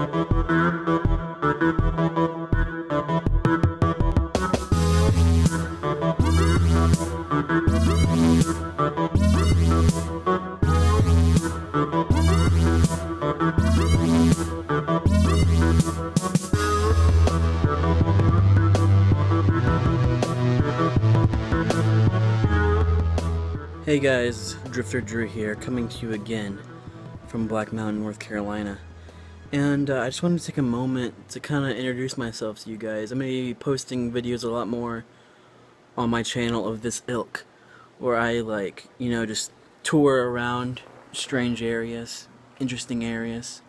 Hey guys, Drifter Drew here, coming to you again from Black Mountain, North Carolina. And I just wanted to take a moment to kind of introduce myself to you guys. I'm going to be posting videos a lot more on my channel of this ilk, where I just tour around strange areas, interesting areas,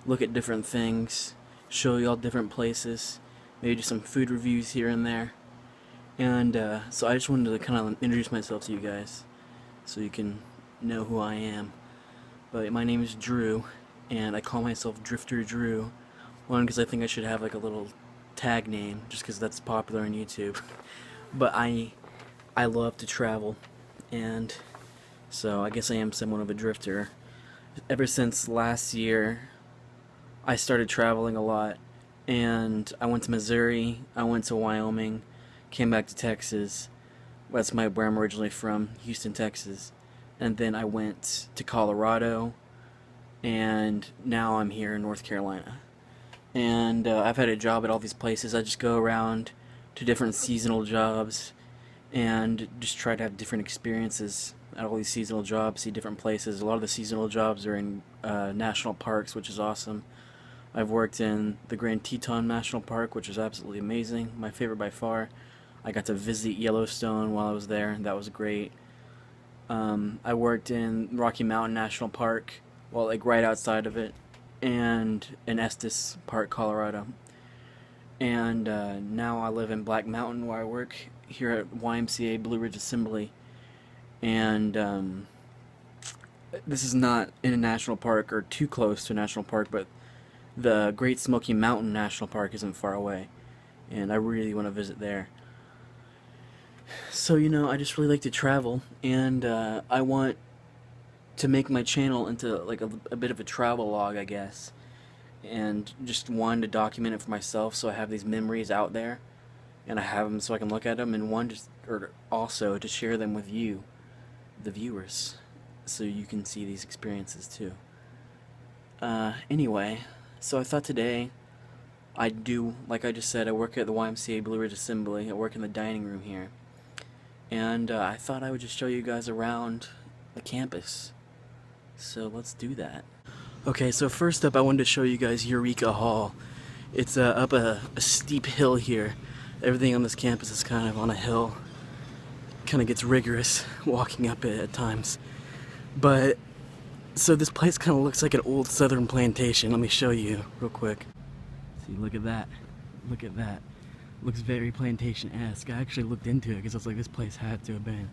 look at different things, show you all different places, maybe do some food reviews here and there. And so I just wanted to kind of introduce myself to you guys, so you can know who I am. But my name is Drew, and I call myself Drifter Drew. One, because I think I should have like a little tag name, just because that's popular on YouTube. But I love to travel, and so I guess I am somewhat of a drifter. Ever since last year, I started traveling a lot, and I went to Missouri, I went to Wyoming, came back to Texas. That's where I'm originally from, Houston, Texas. And then I went to Colorado, and now I'm here in North Carolina. And I've had a job at all these places. I just go around to different seasonal jobs and just try to have different experiences at all these seasonal jobs, see different places. A lot of the seasonal jobs are in national parks, which is awesome. I've worked in the Grand Teton National Park, which is absolutely amazing, my favorite by far. I got to visit Yellowstone while I was there, and that was great. I worked in Rocky Mountain National Park, well, like right outside of it, and in Estes Park, Colorado. And now I live in Black Mountain, where I work here at YMCA Blue Ridge Assembly. And this is not in a national park or too close to a national park, but the Great Smoky Mountain National Park isn't far away, and I really want to visit there. So, I just really like to travel, and I want to make my channel into like a bit of a travel log, I guess, and just one, to document it for myself so I have these memories out there, and I have them so I can look at them, and one, or also to share them with you, the viewers, so you can see these experiences too. Anyway, so I thought today I'd do, like I just said, I work at the YMCA Blue Ridge Assembly. I work in the dining room here. And I thought I would just show you guys around the campus. So let's do that. Okay, so first up I wanted to show you guys Eureka Hall. It's up a steep hill here. Everything on this campus is kind of on a hill. Kind of gets rigorous walking up it at times. But, so this place kind of looks like an old southern plantation. Let me show you real quick. See, look at that. Look at that. Looks very plantation-esque. I actually looked into it because I was like, this place had to have been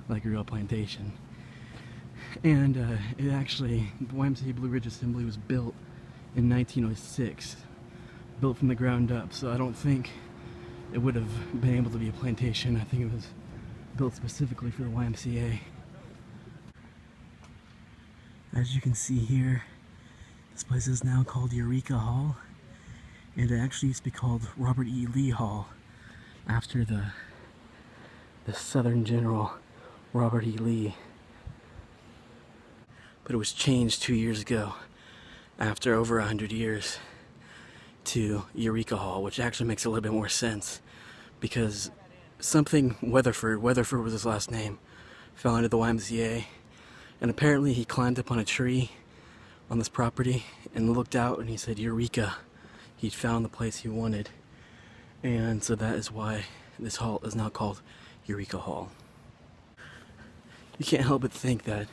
like a real plantation. And it actually, the YMCA Blue Ridge Assembly was built in 1906. Built from the ground up, so I don't think it would have been able to be a plantation. I think it was built specifically for the YMCA. As you can see here, this place is now called Eureka Hall. And it actually used to be called Robert E. Lee Hall, after the Southern General Robert E. Lee. But it was changed 2 years ago, after over 100 years, to Eureka Hall, which actually makes a little bit more sense, because something Weatherford was his last name, fell into the YMCA, and apparently he climbed up on a tree on this property and looked out and he said, Eureka. He'd found the place he wanted, and so that is why this hall is now called Eureka Hall. You can't help but think that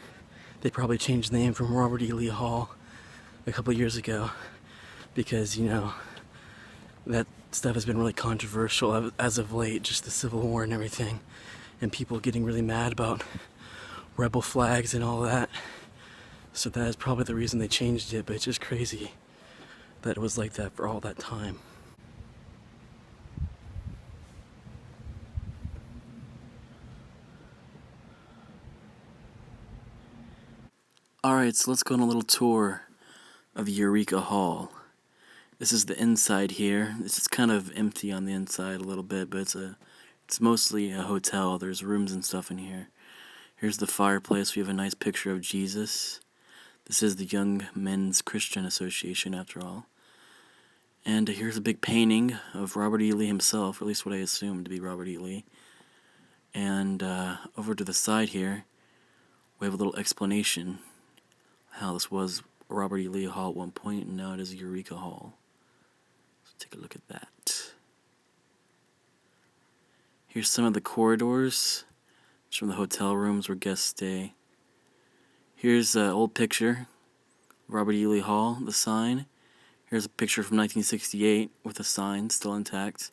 they probably changed the name from Robert E. Lee Hall a couple years ago, because, that stuff has been really controversial as of late, just the Civil War and everything, and people getting really mad about rebel flags and all that. So that is probably the reason they changed it, but it's just crazy that it was like that for all that time. Alright, so let's go on a little tour of Eureka Hall. This is the inside here. This is kind of empty on the inside a little bit, but it's mostly a hotel. There's rooms and stuff in here. Here's the fireplace. We have a nice picture of Jesus. This is the Young Men's Christian Association, after all. And here's a big painting of Robert E. Lee himself, or at least what I assumed to be Robert E. Lee. And over to the side here, we have a little explanation how this was Robert E. Lee Hall at one point, and now it is Eureka Hall. So take a look at that. Here's some of the corridors. It's from the hotel rooms where guests stay. Here's an old picture, Robert E. Lee Hall, the sign. Here's a picture from 1968 with the sign still intact.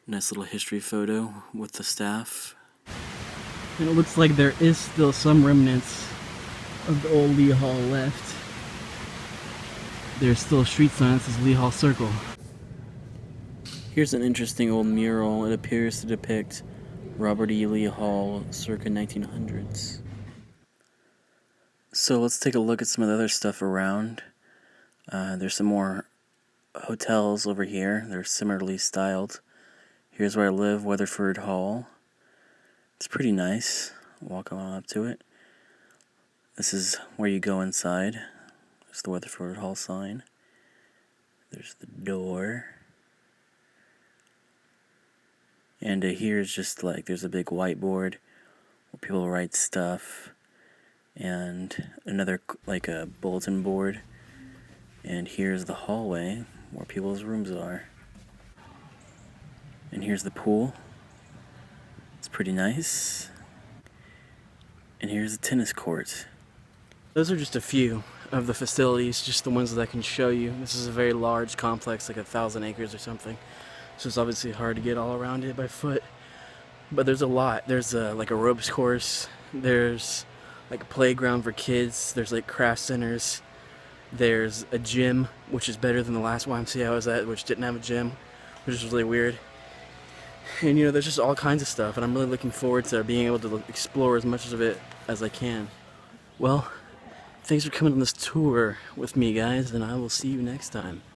Nice little history photo with the staff. And it looks like there is still some remnants of the old Lee Hall left. There's still a street sign that says Lee Hall Circle. Here's an interesting old mural. It appears to depict Robert E. Lee Hall circa 1900s. So let's take a look at some of the other stuff around. There's some more hotels over here. They're similarly styled. Here's where I live, Weatherford Hall. It's pretty nice. Walk on up to it. This is where you go inside. There's the Weatherford Hall sign. There's the door. And here's just like, there's a big whiteboard where people write stuff. And another, like a bulletin board. And here's the hallway where people's rooms are. And here's the pool. It's pretty nice. And here's the tennis court. Those are just a few of the facilities, just the ones that I can show you. This is a very large complex, like 1,000 acres or something. So it's obviously hard to get all around it by foot. But there's a lot. There's like a ropes course. There's like a playground for kids. There's like craft centers. There's a gym, which is better than the last YMCA I was at, which didn't have a gym, which is really weird. And there's just all kinds of stuff, and I'm really looking forward to being able to explore as much of it as I can. Well, thanks for coming on this tour with me, guys, and I will see you next time.